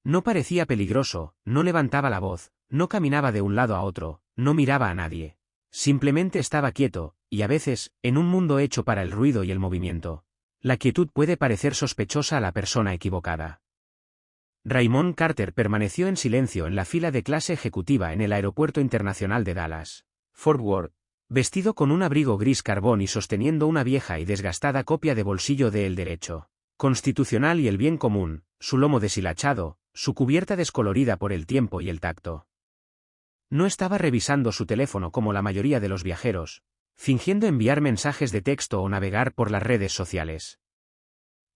No parecía peligroso, no levantaba la voz, no caminaba de un lado a otro, no miraba a nadie. Simplemente estaba quieto, y a veces, en un mundo hecho para el ruido y el movimiento, la quietud puede parecer sospechosa a la persona equivocada. Raymond Carter permaneció en silencio en la fila de clase ejecutiva en el Aeropuerto Internacional de Dallas, Fort Worth, vestido con un abrigo gris carbón y sosteniendo una vieja y desgastada copia de bolsillo de El Derecho Constitucional y el Bien Común, su lomo deshilachado, su cubierta descolorida por el tiempo y el tacto. No estaba revisando su teléfono como la mayoría de los viajeros, fingiendo enviar mensajes de texto o navegar por las redes sociales.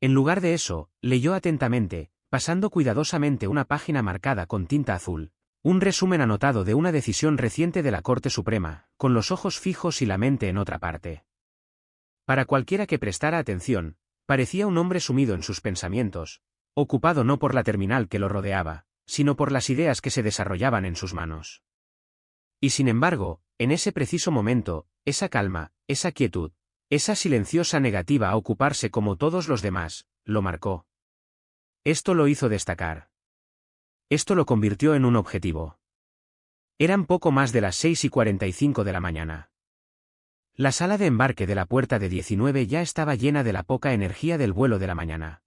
En lugar de eso, leyó atentamente, pasando cuidadosamente una página marcada con tinta azul, un resumen anotado de una decisión reciente de la Corte Suprema, con los ojos fijos y la mente en otra parte. Para cualquiera que prestara atención, parecía un hombre sumido en sus pensamientos, ocupado no por la terminal que lo rodeaba, sino por las ideas que se desarrollaban en sus manos. Y sin embargo, en ese preciso momento, esa calma, esa quietud, esa silenciosa negativa a ocuparse como todos los demás, lo marcó. Esto lo hizo destacar. Esto lo convirtió en un objetivo. Eran poco más de las 6:45 de la mañana. La sala de embarque de la puerta de 19 ya estaba llena de la poca energía del vuelo de la mañana.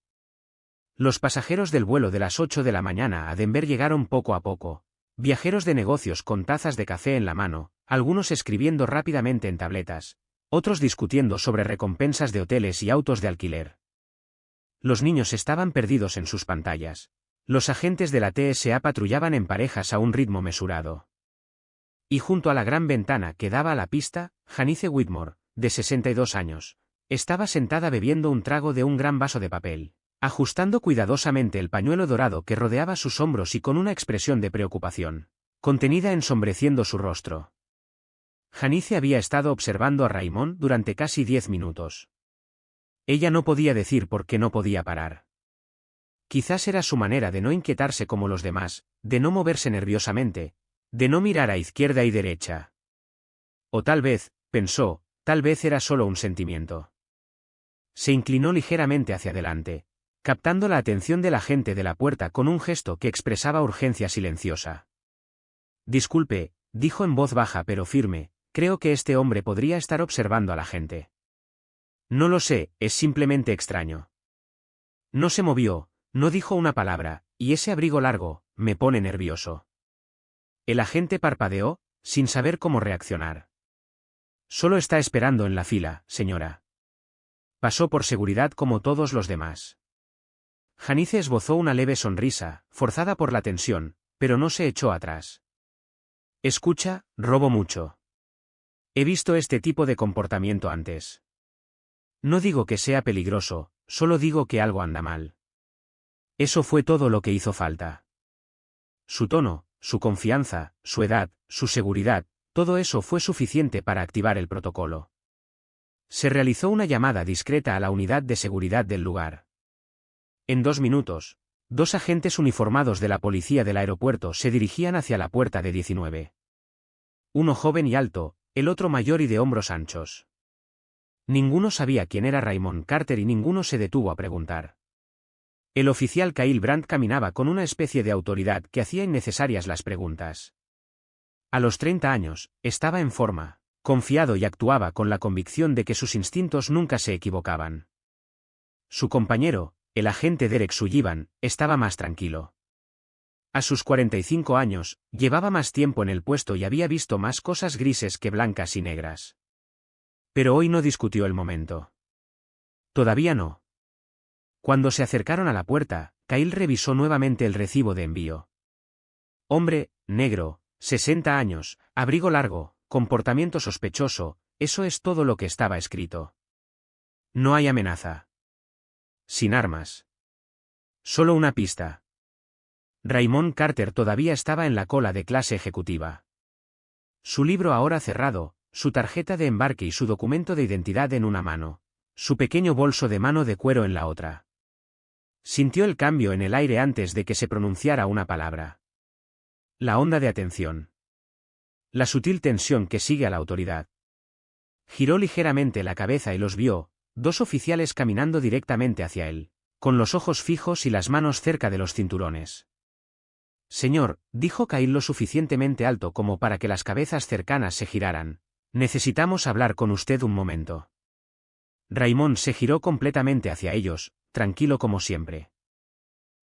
Los pasajeros del vuelo de las 8 de la mañana a Denver llegaron poco a poco, viajeros de negocios con tazas de café en la mano, algunos escribiendo rápidamente en tabletas, otros discutiendo sobre recompensas de hoteles y autos de alquiler. Los niños estaban perdidos en sus pantallas. Los agentes de la TSA patrullaban en parejas a un ritmo mesurado. Y junto a la gran ventana que daba a la pista, Janice Whitmore, de 62 años, estaba sentada bebiendo un trago de un gran vaso de papel, ajustando cuidadosamente el pañuelo dorado que rodeaba sus hombros y con una expresión de preocupación contenida ensombreciendo su rostro. Janice había estado observando a Raymond durante casi 10 minutos. Ella no podía decir por qué no podía parar. Quizás era su manera de no inquietarse como los demás, de no moverse nerviosamente, de no mirar a izquierda y derecha. O tal vez, pensó, tal vez era solo un sentimiento. Se inclinó ligeramente hacia adelante, captando la atención del agente de la puerta con un gesto que expresaba urgencia silenciosa. Disculpe, dijo en voz baja pero firme, creo que este hombre podría estar observando a la gente. No lo sé, es simplemente extraño. No se movió, no dijo una palabra, y ese abrigo largo, me pone nervioso. El agente parpadeó, sin saber cómo reaccionar. Solo está esperando en la fila, señora. Pasó por seguridad como todos los demás. Janice esbozó una leve sonrisa, forzada por la tensión, pero no se echó atrás. Escucha, robo mucho. He visto este tipo de comportamiento antes. No digo que sea peligroso, solo digo que algo anda mal. Eso fue todo lo que hizo falta. Su tono, su confianza, su edad, su seguridad, todo eso fue suficiente para activar el protocolo. Se realizó una llamada discreta a la unidad de seguridad del lugar. En 2 minutos, 2 agentes uniformados de la policía del aeropuerto se dirigían hacia la puerta de 19. Uno joven y alto, el otro mayor y de hombros anchos. Ninguno sabía quién era Raymond Carter y ninguno se detuvo a preguntar. El oficial Kyle Brandt caminaba con una especie de autoridad que hacía innecesarias las preguntas. A los 30 años, estaba en forma, confiado y actuaba con la convicción de que sus instintos nunca se equivocaban. Su compañero, el agente Derek Sullivan, estaba más tranquilo. A sus 45 años, llevaba más tiempo en el puesto y había visto más cosas grises que blancas y negras. Pero hoy no discutió el momento. Todavía no. Cuando se acercaron a la puerta, Kyle revisó nuevamente el recibo de envío. Hombre, negro, 60 años, abrigo largo, comportamiento sospechoso, eso es todo lo que estaba escrito. No hay amenaza. Sin armas. Solo una pista. Raymond Carter todavía estaba en la cola de clase ejecutiva. Su libro ahora cerrado, su tarjeta de embarque y su documento de identidad en una mano, su pequeño bolso de mano de cuero en la otra. Sintió el cambio en el aire antes de que se pronunciara una palabra. La onda de atención. La sutil tensión que sigue a la autoridad. Giró ligeramente la cabeza y los vio, 2 oficiales caminando directamente hacia él, con los ojos fijos y las manos cerca de los cinturones. Señor, dijo Kyle lo suficientemente alto como para que las cabezas cercanas se giraran. Necesitamos hablar con usted un momento. Raymond se giró completamente hacia ellos, tranquilo como siempre.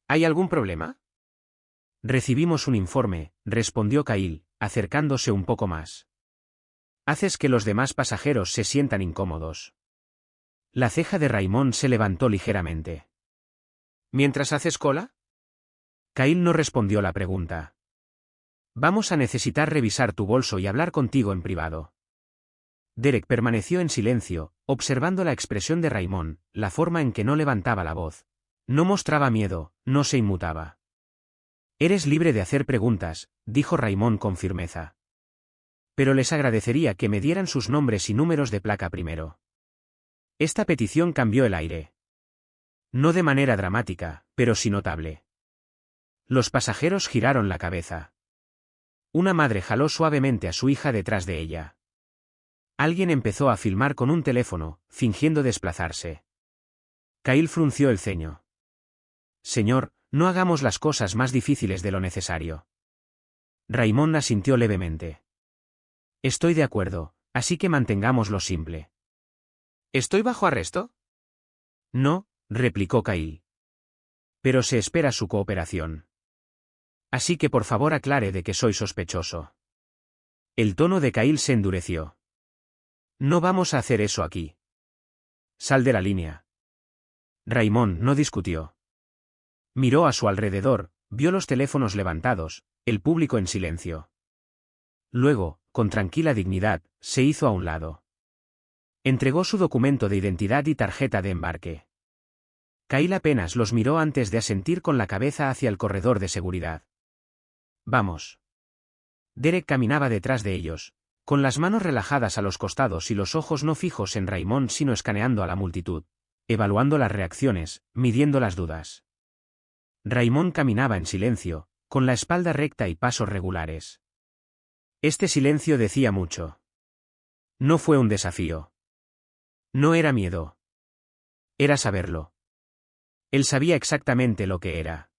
¿Hay algún problema? Recibimos un informe, respondió Kyle, acercándose un poco más. Haces que los demás pasajeros se sientan incómodos. La ceja de Raymond se levantó ligeramente. ¿Mientras haces cola? Kyle no respondió la pregunta. Vamos a necesitar revisar tu bolso y hablar contigo en privado. Derek permaneció en silencio, observando la expresión de Raymond, la forma en que no levantaba la voz. No mostraba miedo, no se inmutaba. Eres libre de hacer preguntas, dijo Raymond con firmeza. Pero les agradecería que me dieran sus nombres y números de placa primero. Esta petición cambió el aire. No de manera dramática, pero sí notable. Los pasajeros giraron la cabeza. Una madre jaló suavemente a su hija detrás de ella. Alguien empezó a filmar con un teléfono, fingiendo desplazarse. Kyle frunció el ceño. Señor, no hagamos las cosas más difíciles de lo necesario. Raymond asintió levemente. Estoy de acuerdo, así que mantengámoslo simple. ¿Estoy bajo arresto? No, replicó Kyle. Pero se espera su cooperación. Así que por favor aclare de que soy sospechoso. El tono de Kyle se endureció. No vamos a hacer eso aquí. Sal de la línea. Raymond no discutió. Miró a su alrededor, vio los teléfonos levantados, el público en silencio. Luego, con tranquila dignidad, se hizo a un lado. Entregó su documento de identidad y tarjeta de embarque. Kyle apenas los miró antes de asentir con la cabeza hacia el corredor de seguridad. Vamos. Derek caminaba detrás de ellos, con las manos relajadas a los costados y los ojos no fijos en Raymond sino escaneando a la multitud, evaluando las reacciones, midiendo las dudas. Raymond caminaba en silencio, con la espalda recta y pasos regulares. Este silencio decía mucho. No fue un desafío. No era miedo. Era saberlo. Él sabía exactamente lo que era.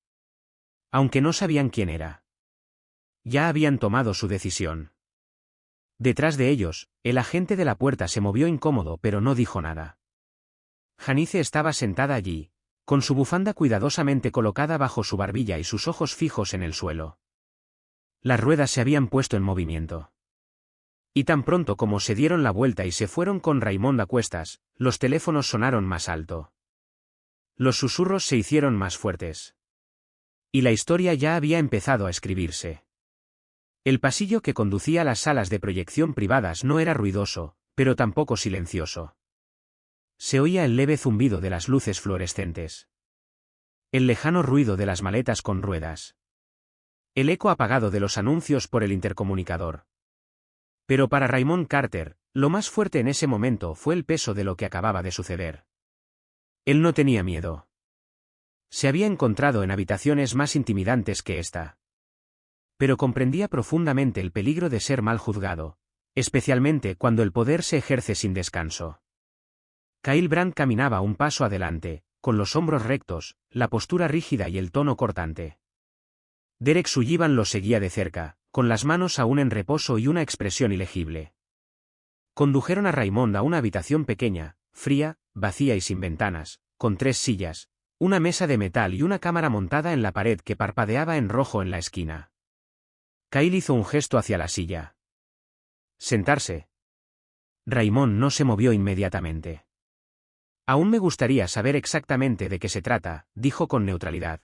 Aunque no sabían quién era. Ya habían tomado su decisión. Detrás de ellos, el agente de la puerta se movió incómodo pero no dijo nada. Janice estaba sentada allí, con su bufanda cuidadosamente colocada bajo su barbilla y sus ojos fijos en el suelo. Las ruedas se habían puesto en movimiento. Y tan pronto como se dieron la vuelta y se fueron con Raymond a cuestas, los teléfonos sonaron más alto. Los susurros se hicieron más fuertes. Y la historia ya había empezado a escribirse. El pasillo que conducía a las salas de proyección privadas no era ruidoso, pero tampoco silencioso. Se oía el leve zumbido de las luces fluorescentes. El lejano ruido de las maletas con ruedas. El eco apagado de los anuncios por el intercomunicador. Pero para Raymond Carter, lo más fuerte en ese momento fue el peso de lo que acababa de suceder. Él no tenía miedo. Se había encontrado en habitaciones más intimidantes que esta. Pero comprendía profundamente el peligro de ser mal juzgado, especialmente cuando el poder se ejerce sin descanso. Kyle Brandt caminaba un paso adelante, con los hombros rectos, la postura rígida y el tono cortante. Derek Sullivan lo seguía de cerca, con las manos aún en reposo y una expresión ilegible. Condujeron a Raymond a una habitación pequeña, fría, vacía y sin ventanas, con 3 sillas, una mesa de metal y una cámara montada en la pared que parpadeaba en rojo en la esquina. Kyle hizo un gesto hacia la silla. Sentarse. Raymond no se movió inmediatamente. Aún me gustaría saber exactamente de qué se trata, dijo con neutralidad.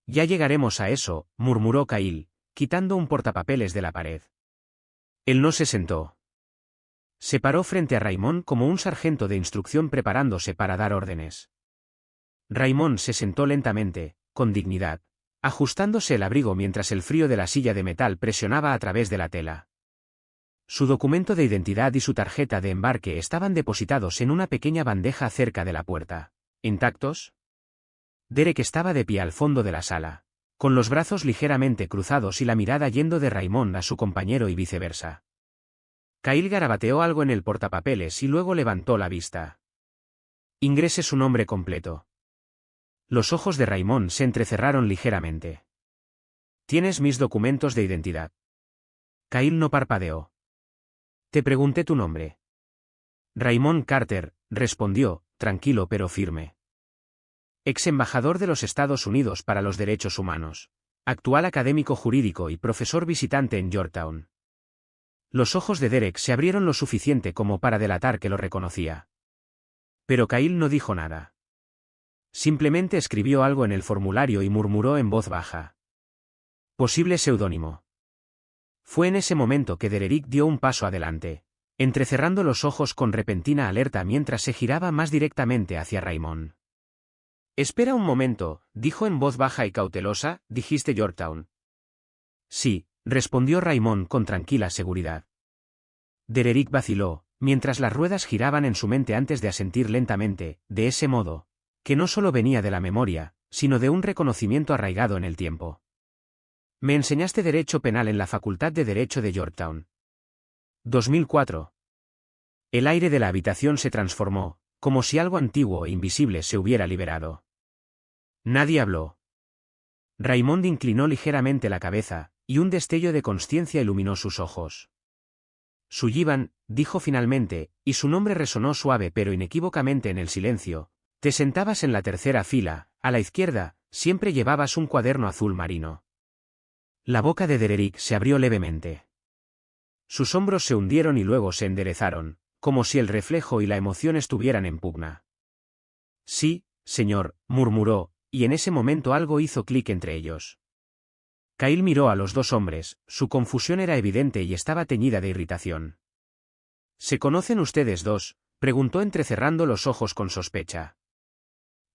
Ya llegaremos a eso, murmuró Kyle, quitando un portapapeles de la pared. Él no se sentó. Se paró frente a Raymond como un sargento de instrucción preparándose para dar órdenes. Raymond se sentó lentamente, con dignidad, ajustándose el abrigo mientras el frío de la silla de metal presionaba a través de la tela. Su documento de identidad y su tarjeta de embarque estaban depositados en una pequeña bandeja cerca de la puerta. ¿Intactos? Derek estaba de pie al fondo de la sala, con los brazos ligeramente cruzados y la mirada yendo de Raymond a su compañero y viceversa. Kyle garabateó algo en el portapapeles y luego levantó la vista. Ingrese su nombre completo. Los ojos de Raymond se entrecerraron ligeramente. ¿Tienes mis documentos de identidad? Kyle no parpadeó. Te pregunté tu nombre. Raymond Carter, respondió, tranquilo pero firme. Ex embajador de los Estados Unidos para los Derechos Humanos. Actual académico jurídico y profesor visitante en Georgetown. Los ojos de Derek se abrieron lo suficiente como para delatar que lo reconocía. Pero Kyle no dijo nada. Simplemente escribió algo en el formulario y murmuró en voz baja. Posible seudónimo. Fue en ese momento que Derek dio un paso adelante, entrecerrando los ojos con repentina alerta mientras se giraba más directamente hacia Raymond. Espera un momento, dijo en voz baja y cautelosa, ¿dijiste Georgetown? Sí, respondió Raymond con tranquila seguridad. Derek vaciló, mientras las ruedas giraban en su mente antes de asentir lentamente, de ese modo, que no solo venía de la memoria, sino de un reconocimiento arraigado en el tiempo. Me enseñaste Derecho Penal en la Facultad de Derecho de Georgetown. 2004. El aire de la habitación se transformó, como si algo antiguo e invisible se hubiera liberado. Nadie habló. Raymond inclinó ligeramente la cabeza, y un destello de consciencia iluminó sus ojos. Sullivan, dijo finalmente, y su nombre resonó suave pero inequívocamente en el silencio. Te sentabas en la tercera fila, a la izquierda, siempre llevabas un cuaderno azul marino. La boca de Derek se abrió levemente. Sus hombros se hundieron y luego se enderezaron, como si el reflejo y la emoción estuvieran en pugna. Sí, señor, murmuró, y en ese momento algo hizo clic entre ellos. Kyle miró a los dos hombres, su confusión era evidente y estaba teñida de irritación. ¿Se conocen ustedes dos?, preguntó entrecerrando los ojos con sospecha.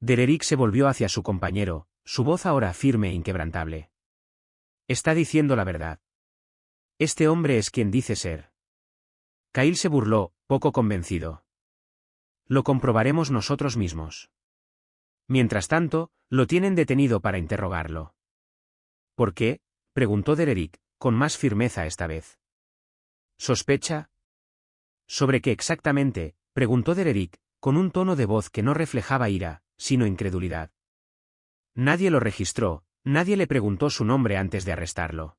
Derek se volvió hacia su compañero, su voz ahora firme e inquebrantable. Está diciendo la verdad. Este hombre es quien dice ser. Kyle se burló, poco convencido. Lo comprobaremos nosotros mismos. Mientras tanto, lo tienen detenido para interrogarlo. ¿Por qué?, preguntó Derek, con más firmeza esta vez. ¿Sospecha? ¿Sobre qué exactamente?, preguntó Derek, con un tono de voz que no reflejaba ira, sino incredulidad. Nadie lo registró, nadie le preguntó su nombre antes de arrestarlo.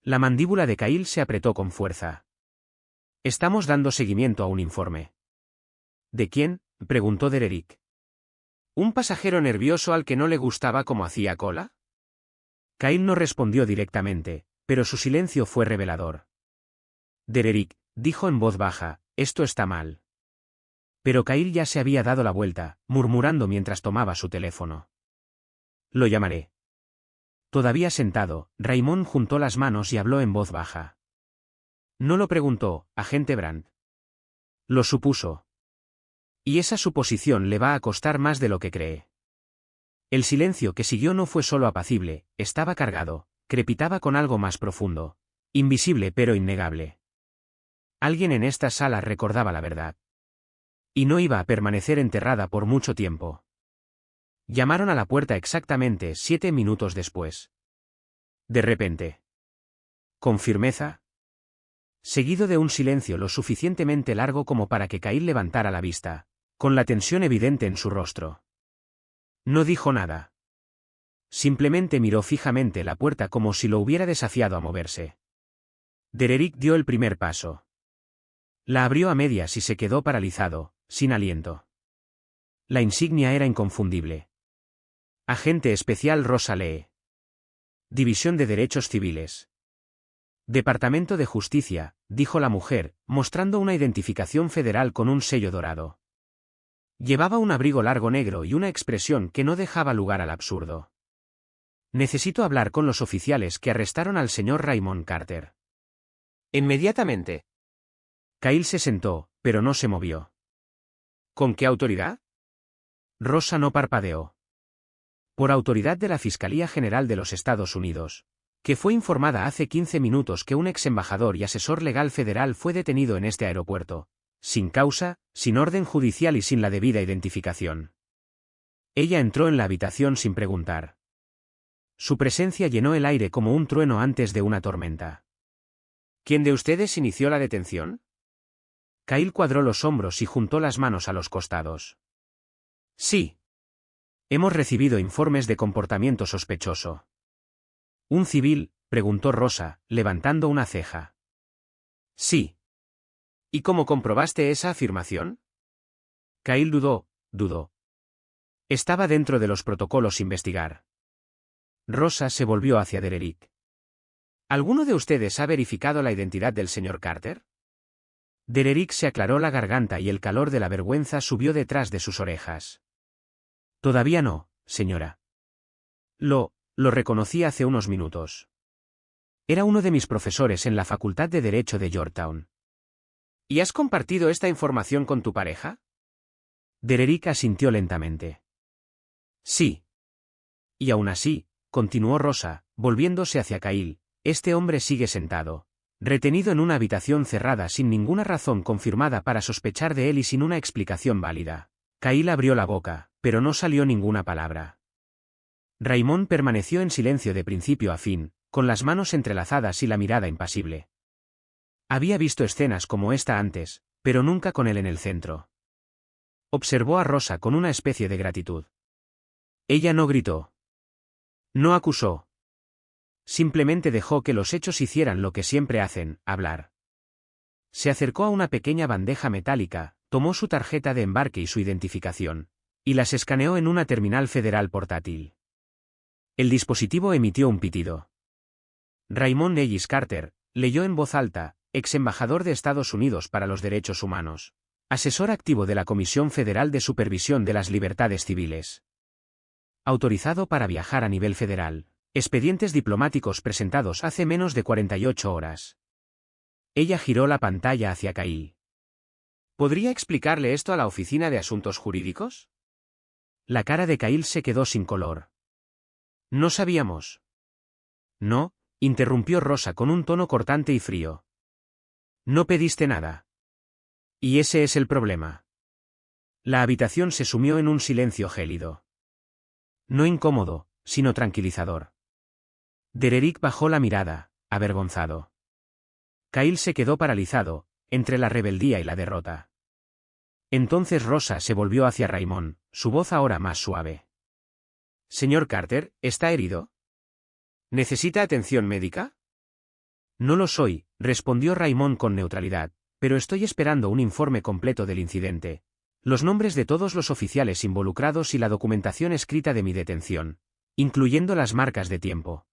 La mandíbula de Kyle se apretó con fuerza. Estamos dando seguimiento a un informe. ¿De quién?, preguntó Derek. ¿Un pasajero nervioso al que no le gustaba cómo hacía cola? Kyle no respondió directamente, pero su silencio fue revelador. Derek, dijo en voz baja, esto está mal. Pero Kyle ya se había dado la vuelta, murmurando mientras tomaba su teléfono. Lo llamaré. Todavía sentado, Raymond juntó las manos y habló en voz baja. No lo preguntó, agente Brandt. Lo supuso. Y esa suposición le va a costar más de lo que cree. El silencio que siguió no fue solo apacible, estaba cargado, crepitaba con algo más profundo, invisible pero innegable. Alguien en esta sala recordaba la verdad. Y no iba a permanecer enterrada por mucho tiempo. Llamaron a la puerta exactamente 7 minutos después. De repente. Con firmeza. Seguido de un silencio lo suficientemente largo como para que Kyle levantara la vista, con la tensión evidente en su rostro. No dijo nada. Simplemente miró fijamente la puerta como si lo hubiera desafiado a moverse. Derek dio el primer paso. La abrió a medias y se quedó paralizado, sin aliento. La insignia era inconfundible. Agente especial Rosa Lee. División de Derechos Civiles. Departamento de Justicia, dijo la mujer, mostrando una identificación federal con un sello dorado. Llevaba un abrigo largo negro y una expresión que no dejaba lugar al absurdo. Necesito hablar con los oficiales que arrestaron al señor Raymond Carter. Inmediatamente. Kyle se sentó, pero no se movió. ¿Con qué autoridad? Rosa no parpadeó. Por autoridad de la Fiscalía General de los Estados Unidos, que fue informada hace 15 minutos que un ex embajador y asesor legal federal fue detenido en este aeropuerto, sin causa, sin orden judicial y sin la debida identificación. Ella entró en la habitación sin preguntar. Su presencia llenó el aire como un trueno antes de una tormenta. ¿Quién de ustedes inició la detención? Kyle cuadró los hombros y juntó las manos a los costados. Sí. Hemos recibido informes de comportamiento sospechoso. ¿Un civil?, preguntó Rosa, levantando una ceja. Sí. ¿Y cómo comprobaste esa afirmación? Kyle dudó. Estaba dentro de los protocolos investigar. Rosa se volvió hacia Dererick. ¿Alguno de ustedes ha verificado la identidad del señor Carter? Dererick se aclaró la garganta y el calor de la vergüenza subió detrás de sus orejas. Todavía no, señora. Lo reconocí hace unos minutos. Era uno de mis profesores en la Facultad de Derecho de Georgetown. ¿Y has compartido esta información con tu pareja? Dererick asintió lentamente. Sí. Y aún así, continuó Rosa, volviéndose hacia Kyle, este hombre sigue sentado, retenido en una habitación cerrada sin ninguna razón confirmada para sospechar de él y sin una explicación válida. Kyle abrió la boca, pero no salió ninguna palabra. Raymond permaneció en silencio de principio a fin, con las manos entrelazadas y la mirada impasible. Había visto escenas como esta antes, pero nunca con él en el centro. Observó a Rosa con una especie de gratitud. Ella no gritó. No acusó. Simplemente dejó que los hechos hicieran lo que siempre hacen, hablar. Se acercó a una pequeña bandeja metálica, tomó su tarjeta de embarque y su identificación, y las escaneó en una terminal federal portátil. El dispositivo emitió un pitido. Raymond Ellis Carter, leyó en voz alta, ex embajador de Estados Unidos para los Derechos Humanos, asesor activo de la Comisión Federal de Supervisión de las Libertades Civiles. Autorizado para viajar a nivel federal. Expedientes diplomáticos presentados hace menos de 48 horas. Ella giró la pantalla hacia Kyle. ¿Podría explicarle esto a la Oficina de Asuntos Jurídicos? La cara de Kyle se quedó sin color. No sabíamos. No, interrumpió Rosa con un tono cortante y frío. No pediste nada. Y ese es el problema. La habitación se sumió en un silencio gélido. No incómodo, sino tranquilizador. Dererick bajó la mirada, avergonzado. Kyle se quedó paralizado, entre la rebeldía y la derrota. Entonces Rosa se volvió hacia Raymond, su voz ahora más suave. Señor Carter, ¿está herido? ¿Necesita atención médica? No lo soy, respondió Raymond con neutralidad, pero estoy esperando un informe completo del incidente, los nombres de todos los oficiales involucrados y la documentación escrita de mi detención, incluyendo las marcas de tiempo.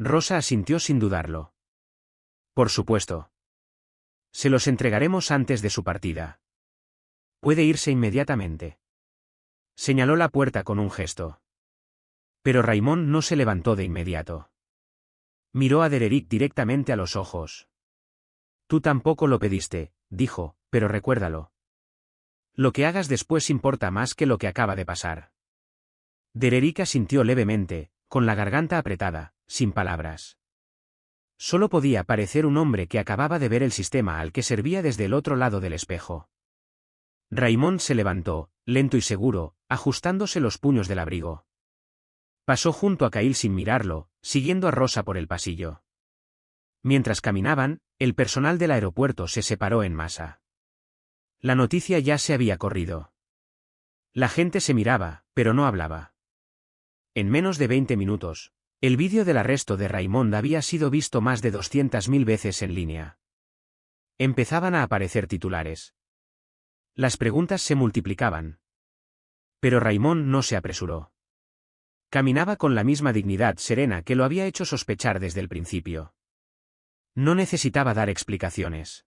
Rosa asintió sin dudarlo. Por supuesto. Se los entregaremos antes de su partida. Puede irse inmediatamente. Señaló la puerta con un gesto. Pero Raymond no se levantó de inmediato. Miró a Dererick directamente a los ojos. Tú tampoco lo pediste, dijo, pero recuérdalo. Lo que hagas después importa más que lo que acaba de pasar. Dererick asintió levemente, con la garganta apretada, sin palabras. Solo podía parecer un hombre que acababa de ver el sistema al que servía desde el otro lado del espejo. Raymond se levantó, lento y seguro, ajustándose los puños del abrigo. Pasó junto a Kyle sin mirarlo, siguiendo a Rosa por el pasillo. Mientras caminaban, el personal del aeropuerto se separó en masa. La noticia ya se había corrido. La gente se miraba, pero no hablaba. En menos de 20 minutos, el vídeo del arresto de Raymond había sido visto más de 200.000 veces en línea. Empezaban a aparecer titulares. Las preguntas se multiplicaban. Pero Raymond no se apresuró. Caminaba con la misma dignidad serena que lo había hecho sospechar desde el principio. No necesitaba dar explicaciones.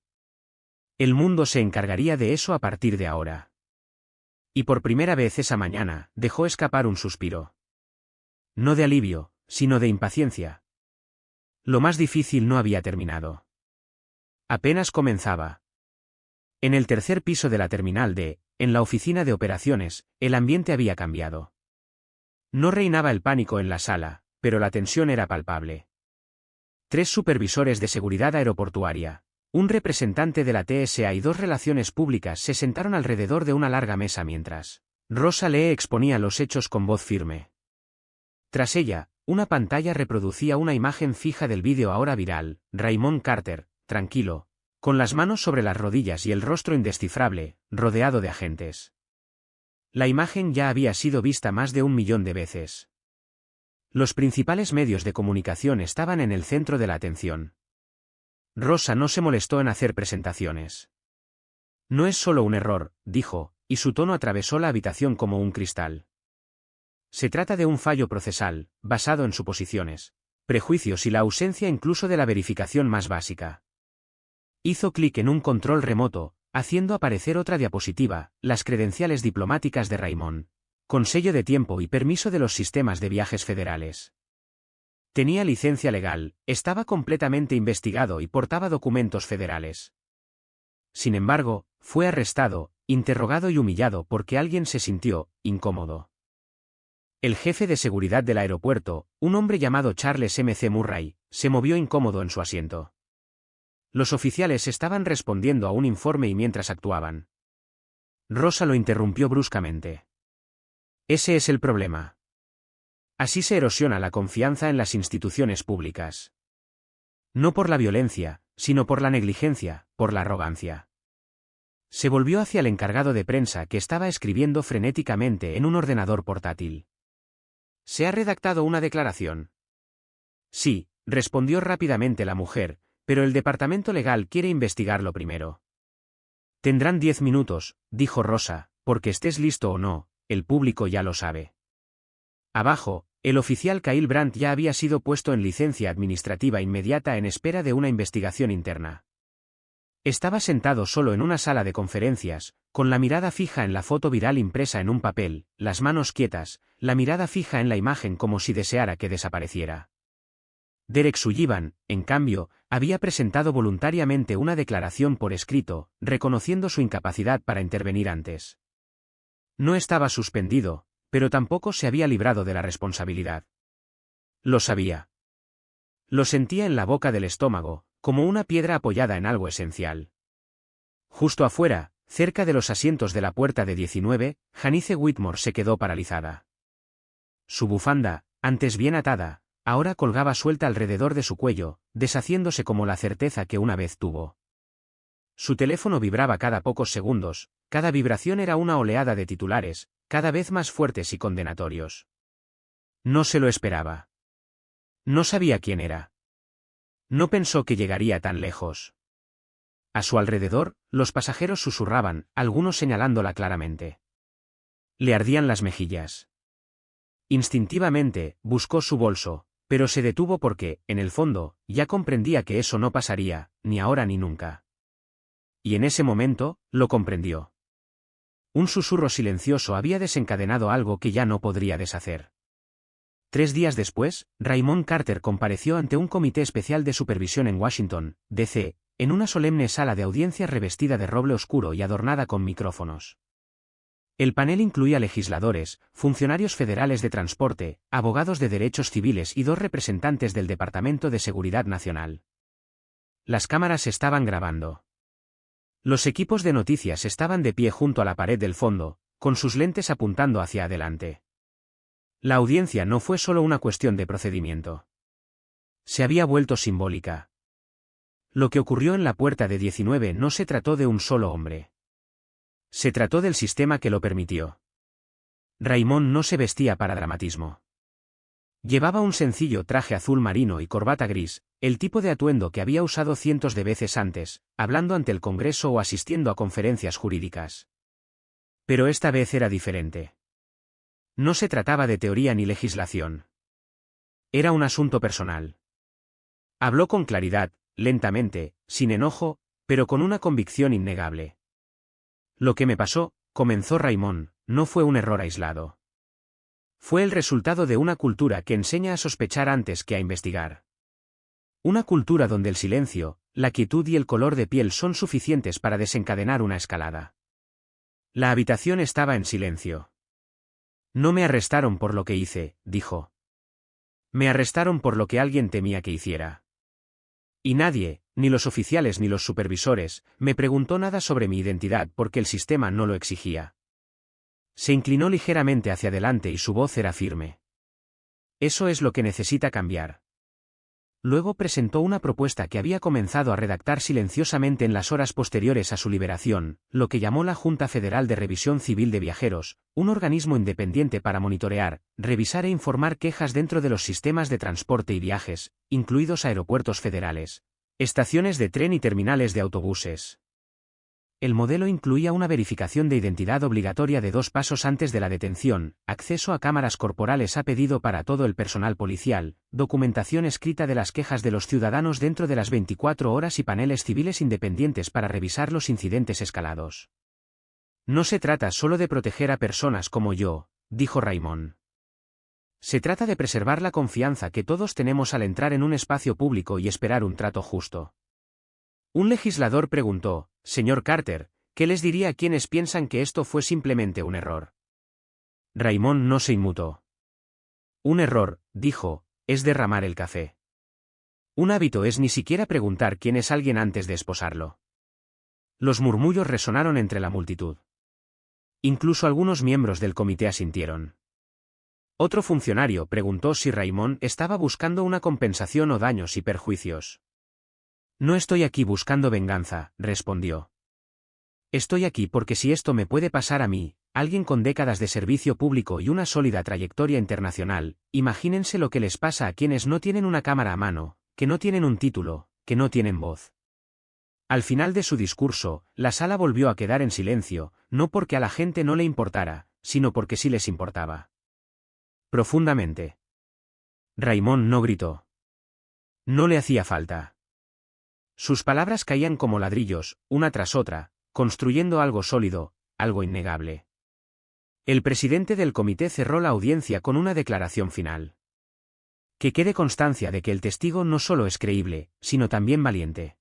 El mundo se encargaría de eso a partir de ahora. Y por primera vez esa mañana, dejó escapar un suspiro. No de alivio, sino de impaciencia. Lo más difícil no había terminado. Apenas comenzaba. En el tercer piso de la terminal en la oficina de operaciones, el ambiente había cambiado. No reinaba el pánico en la sala, pero la tensión era palpable. 3 supervisores de seguridad aeroportuaria, un representante de la TSA y 2 relaciones públicas se sentaron alrededor de una larga mesa mientras Rosa Lee exponía los hechos con voz firme. Tras ella, una pantalla reproducía una imagen fija del vídeo ahora viral, Raymond Carter, tranquilo, con las manos sobre las rodillas y el rostro indescifrable, rodeado de agentes. La imagen ya había sido vista más de 1 millón de veces. Los principales medios de comunicación estaban en el centro de la atención. Rosa no se molestó en hacer presentaciones. No es solo un error, dijo, y su tono atravesó la habitación como un cristal. Se trata de un fallo procesal, basado en suposiciones, prejuicios y la ausencia incluso de la verificación más básica. Hizo clic en un control remoto, haciendo aparecer otra diapositiva, las credenciales diplomáticas de Raymond, con sello de tiempo y permiso de los sistemas de viajes federales. Tenía licencia legal, estaba completamente investigado y portaba documentos federales. Sin embargo, fue arrestado, interrogado y humillado porque alguien se sintió incómodo. El jefe de seguridad del aeropuerto, un hombre llamado Charles M. C. Murray, se movió incómodo en su asiento. Los oficiales estaban respondiendo a un informe y mientras actuaban. Rosa lo interrumpió bruscamente. Ese es el problema. Así se erosiona la confianza en las instituciones públicas. No por la violencia, sino por la negligencia, por la arrogancia. Se volvió hacia el encargado de prensa que estaba escribiendo frenéticamente en un ordenador portátil. ¿Se ha redactado una declaración? Sí, respondió rápidamente la mujer, pero el departamento legal quiere investigarlo primero. Tendrán 10 minutos, dijo Rosa, porque estés listo o no, el público ya lo sabe. Abajo, el oficial Kyle Brandt ya había sido puesto en licencia administrativa inmediata en espera de una investigación interna. Estaba sentado solo en una sala de conferencias, con la mirada fija en la foto viral impresa en un papel, las manos quietas, la mirada fija en la imagen como si deseara que desapareciera. Derek Sullivan, en cambio, había presentado voluntariamente una declaración por escrito, reconociendo su incapacidad para intervenir antes. No estaba suspendido, pero tampoco se había librado de la responsabilidad. Lo sabía. Lo sentía en la boca del estómago, como una piedra apoyada en algo esencial. Justo afuera, cerca de los asientos de la puerta de 19, Janice Whitmore se quedó paralizada. Su bufanda, antes bien atada, ahora colgaba suelta alrededor de su cuello, deshaciéndose como la certeza que una vez tuvo. Su teléfono vibraba cada pocos segundos, cada vibración era una oleada de titulares, cada vez más fuertes y condenatorios. No se lo esperaba. No sabía quién era. No pensó que llegaría tan lejos. A su alrededor, los pasajeros susurraban, algunos señalándola claramente. Le ardían las mejillas. Instintivamente, buscó su bolso, pero se detuvo porque, en el fondo, ya comprendía que eso no pasaría, ni ahora ni nunca. Y en ese momento, lo comprendió. Un susurro silencioso había desencadenado algo que ya no podría deshacer. 3 días después, Raymond Carter compareció ante un comité especial de supervisión en Washington, D.C., en una solemne sala de audiencias revestida de roble oscuro y adornada con micrófonos. El panel incluía legisladores, funcionarios federales de transporte, abogados de derechos civiles y 2 representantes del Departamento de Seguridad Nacional. Las cámaras estaban grabando. Los equipos de noticias estaban de pie junto a la pared del fondo, con sus lentes apuntando hacia adelante. La audiencia no fue solo una cuestión de procedimiento. Se había vuelto simbólica. Lo que ocurrió en la puerta de 19 no se trató de un solo hombre. Se trató del sistema que lo permitió. Raymond no se vestía para dramatismo. Llevaba un sencillo traje azul marino y corbata gris, el tipo de atuendo que había usado cientos de veces antes, hablando ante el Congreso o asistiendo a conferencias jurídicas. Pero esta vez era diferente. No se trataba de teoría ni legislación. Era un asunto personal. Habló con claridad, lentamente, sin enojo, pero con una convicción innegable. Lo que me pasó, comenzó Raymond, no fue un error aislado. Fue el resultado de una cultura que enseña a sospechar antes que a investigar. Una cultura donde el silencio, la quietud y el color de piel son suficientes para desencadenar una escalada. La habitación estaba en silencio. No me arrestaron por lo que hice, dijo. Me arrestaron por lo que alguien temía que hiciera. Y nadie, ni los oficiales ni los supervisores, me preguntó nada sobre mi identidad porque el sistema no lo exigía. Se inclinó ligeramente hacia adelante y su voz era firme. Eso es lo que necesita cambiar. Luego presentó una propuesta que había comenzado a redactar silenciosamente en las horas posteriores a su liberación, lo que llamó la Junta Federal de Revisión Civil de Viajeros, un organismo independiente para monitorear, revisar e informar quejas dentro de los sistemas de transporte y viajes, incluidos aeropuertos federales, estaciones de tren y terminales de autobuses. El modelo incluía una verificación de identidad obligatoria de 2 pasos antes de la detención, acceso a cámaras corporales a pedido para todo el personal policial, documentación escrita de las quejas de los ciudadanos dentro de las 24 horas y paneles civiles independientes para revisar los incidentes escalados. No se trata solo de proteger a personas como yo, dijo Raymond. Se trata de preservar la confianza que todos tenemos al entrar en un espacio público y esperar un trato justo. Un legislador preguntó, señor Carter, ¿qué les diría a quienes piensan que esto fue simplemente un error? Raymond no se inmutó. Un error, dijo, es derramar el café. Un hábito es ni siquiera preguntar quién es alguien antes de esposarlo. Los murmullos resonaron entre la multitud. Incluso algunos miembros del comité asintieron. Otro funcionario preguntó si Raymond estaba buscando una compensación o daños y perjuicios. No estoy aquí buscando venganza, respondió. Estoy aquí porque si esto me puede pasar a mí, alguien con décadas de servicio público y una sólida trayectoria internacional, imagínense lo que les pasa a quienes no tienen una cámara a mano, que no tienen un título, que no tienen voz. Al final de su discurso, la sala volvió a quedar en silencio, no porque a la gente no le importara, sino porque sí les importaba. Profundamente. Raymond no gritó. No le hacía falta. Sus palabras caían como ladrillos, una tras otra, construyendo algo sólido, algo innegable. El presidente del comité cerró la audiencia con una declaración final. Que quede constancia de que el testigo no solo es creíble, sino también valiente.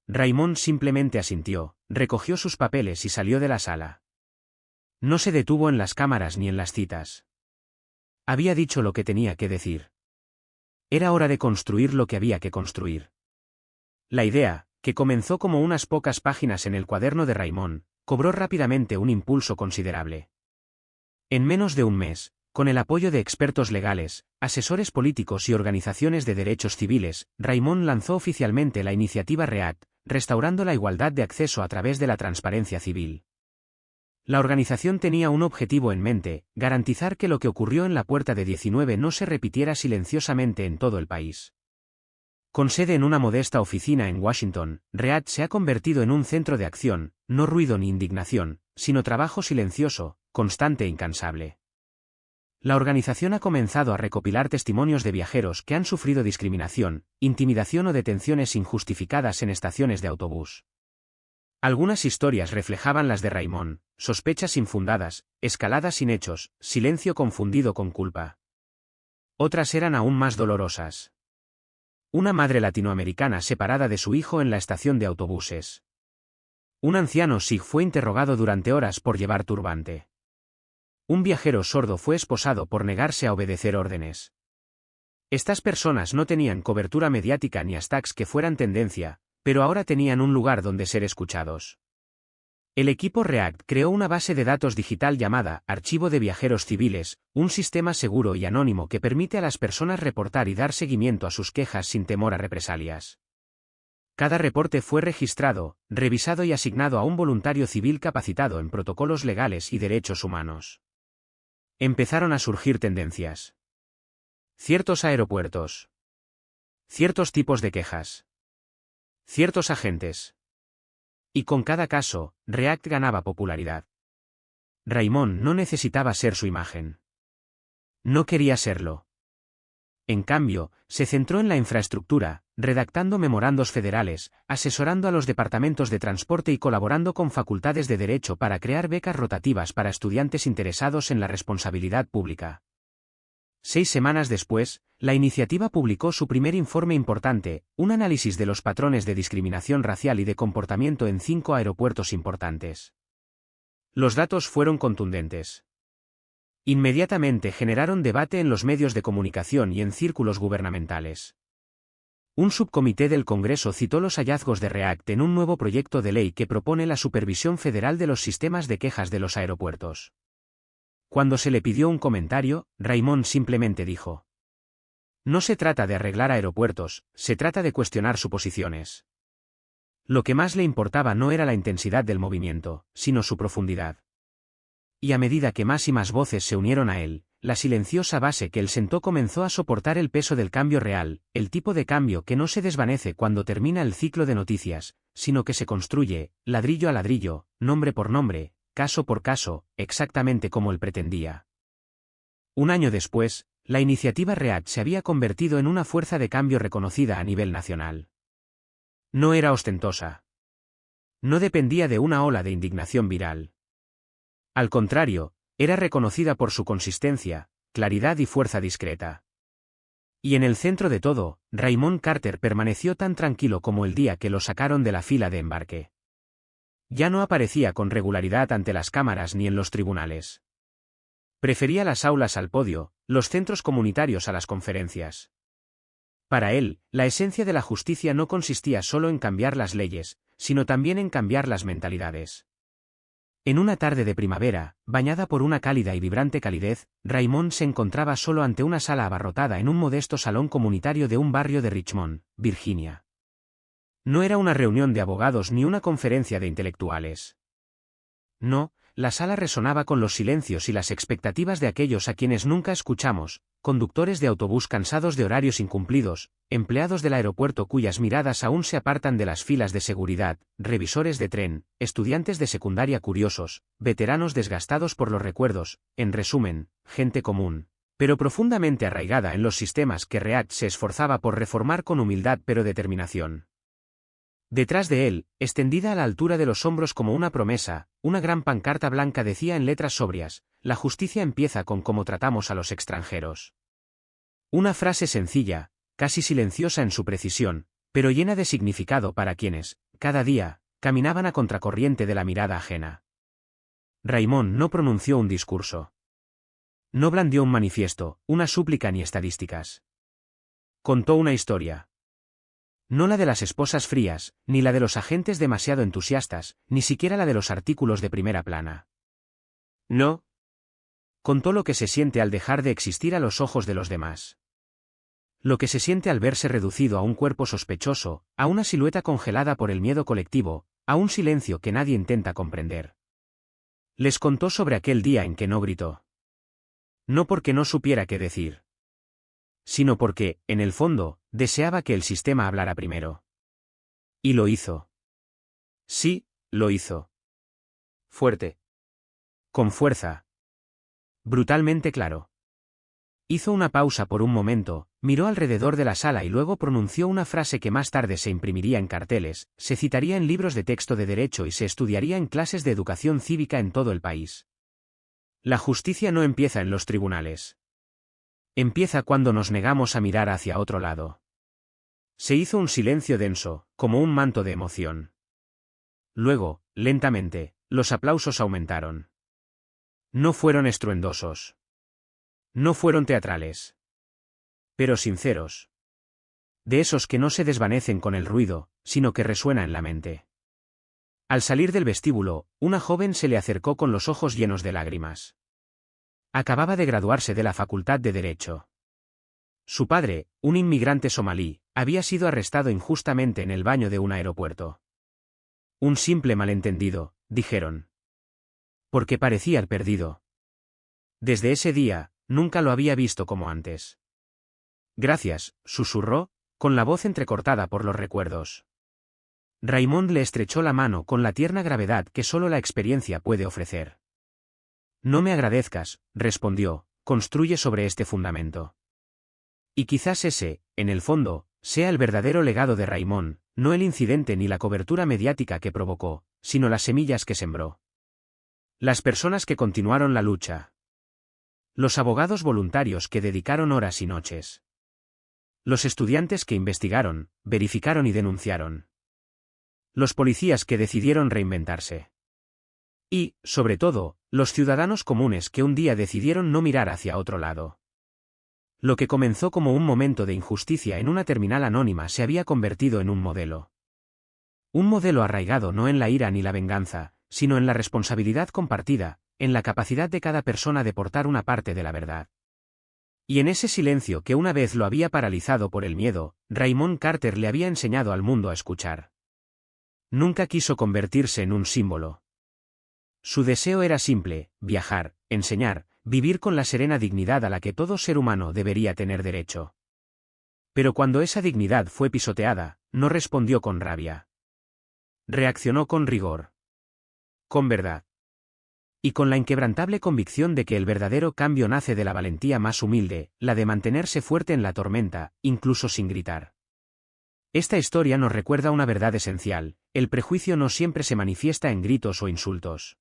Raymond simplemente asintió, recogió sus papeles y salió de la sala. No se detuvo en las cámaras ni en las citas. Había dicho lo que tenía que decir. Era hora de construir lo que había que construir. La idea, que comenzó como unas pocas páginas en el cuaderno de Raymond, cobró rápidamente un impulso considerable. En menos de un mes, con el apoyo de expertos legales, asesores políticos y organizaciones de derechos civiles, Raymond lanzó oficialmente la iniciativa REACT, restaurando la igualdad de acceso a través de la transparencia civil. La organización tenía un objetivo en mente, garantizar que lo que ocurrió en la Puerta de 19 no se repitiera silenciosamente en todo el país. Con sede en una modesta oficina en Washington, REACT se ha convertido en un centro de acción, no ruido ni indignación, sino trabajo silencioso, constante e incansable. La organización ha comenzado a recopilar testimonios de viajeros que han sufrido discriminación, intimidación o detenciones injustificadas en estaciones de autobús. Algunas historias reflejaban las de Raymond, sospechas infundadas, escaladas sin hechos, silencio confundido con culpa. Otras eran aún más dolorosas. Una madre latinoamericana separada de su hijo en la estación de autobuses. Un anciano sikh fue interrogado durante horas por llevar turbante. Un viajero sordo fue esposado por negarse a obedecer órdenes. Estas personas no tenían cobertura mediática ni hashtags que fueran tendencia, pero ahora tenían un lugar donde ser escuchados. El equipo REACT creó una base de datos digital llamada Archivo de Viajeros Civiles, un sistema seguro y anónimo que permite a las personas reportar y dar seguimiento a sus quejas sin temor a represalias. Cada reporte fue registrado, revisado y asignado a un voluntario civil capacitado en protocolos legales y derechos humanos. Empezaron a surgir tendencias. Ciertos aeropuertos. Ciertos tipos de quejas. Ciertos agentes. Y con cada caso, REACT ganaba popularidad. Raymond no necesitaba ser su imagen. No quería serlo. En cambio, se centró en la infraestructura, redactando memorandos federales, asesorando a los departamentos de transporte y colaborando con facultades de derecho para crear becas rotativas para estudiantes interesados en la responsabilidad pública. 6 semanas después, la iniciativa publicó su primer informe importante, un análisis de los patrones de discriminación racial y de comportamiento en 5 aeropuertos importantes. Los datos fueron contundentes. Inmediatamente generaron debate en los medios de comunicación y en círculos gubernamentales. Un subcomité del Congreso citó los hallazgos de REACT en un nuevo proyecto de ley que propone la supervisión federal de los sistemas de quejas de los aeropuertos. Cuando se le pidió un comentario, Raymond simplemente dijo: No se trata de arreglar aeropuertos, se trata de cuestionar suposiciones. Lo que más le importaba no era la intensidad del movimiento, sino su profundidad. Y a medida que más y más voces se unieron a él, la silenciosa base que él sentó comenzó a soportar el peso del cambio real, el tipo de cambio que no se desvanece cuando termina el ciclo de noticias, sino que se construye, ladrillo a ladrillo, nombre por nombre, caso por caso, exactamente como él pretendía. Un año después, la iniciativa REACT se había convertido en una fuerza de cambio reconocida a nivel nacional. No era ostentosa. No dependía de una ola de indignación viral. Al contrario, era reconocida por su consistencia, claridad y fuerza discreta. Y en el centro de todo, Raymond Carter permaneció tan tranquilo como el día que lo sacaron de la fila de embarque. Ya no aparecía con regularidad ante las cámaras ni en los tribunales. Prefería las aulas al podio, los centros comunitarios a las conferencias. Para él, la esencia de la justicia no consistía solo en cambiar las leyes, sino también en cambiar las mentalidades. En una tarde de primavera, bañada por una cálida y vibrante calidez, Raymond se encontraba solo ante una sala abarrotada en un modesto salón comunitario de un barrio de Richmond, Virginia. No era una reunión de abogados ni una conferencia de intelectuales. No, la sala resonaba con los silencios y las expectativas de aquellos a quienes nunca escuchamos, conductores de autobús cansados de horarios incumplidos, empleados del aeropuerto cuyas miradas aún se apartan de las filas de seguridad, revisores de tren, estudiantes de secundaria curiosos, veteranos desgastados por los recuerdos, en resumen, gente común, pero profundamente arraigada en los sistemas que REACT se esforzaba por reformar con humildad pero determinación. Detrás de él, extendida a la altura de los hombros como una promesa, una gran pancarta blanca decía en letras sobrias: la justicia empieza con cómo tratamos a los extranjeros. Una frase sencilla, casi silenciosa en su precisión, pero llena de significado para quienes, cada día, caminaban a contracorriente de la mirada ajena. Raymond no pronunció un discurso. No blandió un manifiesto, una súplica ni estadísticas. Contó una historia. No la de las esposas frías, ni la de los agentes demasiado entusiastas, ni siquiera la de los artículos de primera plana. No. Contó lo que se siente al dejar de existir a los ojos de los demás. Lo que se siente al verse reducido a un cuerpo sospechoso, a una silueta congelada por el miedo colectivo, a un silencio que nadie intenta comprender. Les contó sobre aquel día en que no gritó. No porque no supiera qué decir, sino porque, en el fondo, deseaba que el sistema hablara primero. Y lo hizo. Sí, lo hizo. Fuerte. Con fuerza. Brutalmente claro. Hizo una pausa por un momento, miró alrededor de la sala y luego pronunció una frase que más tarde se imprimiría en carteles, se citaría en libros de texto de derecho y se estudiaría en clases de educación cívica en todo el país. La justicia no empieza en los tribunales. Empieza cuando nos negamos a mirar hacia otro lado. Se hizo un silencio denso, como un manto de emoción. Luego, lentamente, los aplausos aumentaron. No fueron estruendosos. No fueron teatrales. Pero sinceros. De esos que no se desvanecen con el ruido, sino que resuena en la mente. Al salir del vestíbulo, una joven se le acercó con los ojos llenos de lágrimas. Acababa de graduarse de la Facultad de Derecho. Su padre, un inmigrante somalí, había sido arrestado injustamente en el baño de un aeropuerto. Un simple malentendido, dijeron. Porque parecía el perdido. Desde ese día, nunca lo había visto como antes. Gracias, susurró, con la voz entrecortada por los recuerdos. Raymond le estrechó la mano con la tierna gravedad que solo la experiencia puede ofrecer. No me agradezcas, respondió, construye sobre este fundamento. Y quizás ese, en el fondo, sea el verdadero legado de Raymond, no el incidente ni la cobertura mediática que provocó, sino las semillas que sembró. Las personas que continuaron la lucha. Los abogados voluntarios que dedicaron horas y noches. Los estudiantes que investigaron, verificaron y denunciaron. Los policías que decidieron reinventarse. Y, sobre todo, los ciudadanos comunes que un día decidieron no mirar hacia otro lado. Lo que comenzó como un momento de injusticia en una terminal anónima se había convertido en un modelo. Un modelo arraigado no en la ira ni la venganza, sino en la responsabilidad compartida, en la capacidad de cada persona de portar una parte de la verdad. Y en ese silencio que una vez lo había paralizado por el miedo, Raymond Carter le había enseñado al mundo a escuchar. Nunca quiso convertirse en un símbolo. Su deseo era simple: viajar, enseñar, vivir con la serena dignidad a la que todo ser humano debería tener derecho. Pero cuando esa dignidad fue pisoteada, no respondió con rabia. Reaccionó con rigor. Con verdad. Y con la inquebrantable convicción de que el verdadero cambio nace de la valentía más humilde, la de mantenerse fuerte en la tormenta, incluso sin gritar. Esta historia nos recuerda una verdad esencial: el prejuicio no siempre se manifiesta en gritos o insultos.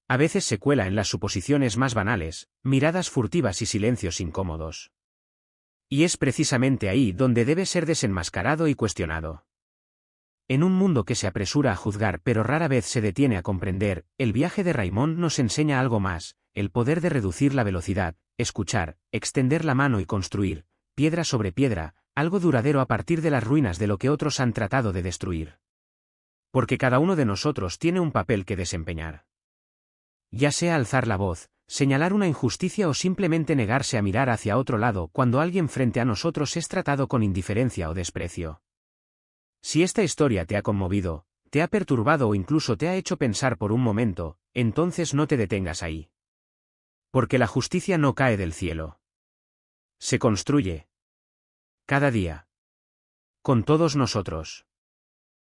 A veces se cuela en las suposiciones más banales, miradas furtivas y silencios incómodos. Y es precisamente ahí donde debe ser desenmascarado y cuestionado. En un mundo que se apresura a juzgar pero rara vez se detiene a comprender, el viaje de Raymond nos enseña algo más: el poder de reducir la velocidad, escuchar, extender la mano y construir, piedra sobre piedra, algo duradero a partir de las ruinas de lo que otros han tratado de destruir. Porque cada uno de nosotros tiene un papel que desempeñar. Ya sea alzar la voz, señalar una injusticia o simplemente negarse a mirar hacia otro lado cuando alguien frente a nosotros es tratado con indiferencia o desprecio. Si esta historia te ha conmovido, te ha perturbado o incluso te ha hecho pensar por un momento, entonces no te detengas ahí. Porque la justicia no cae del cielo. Se construye. Cada día. Con todos nosotros.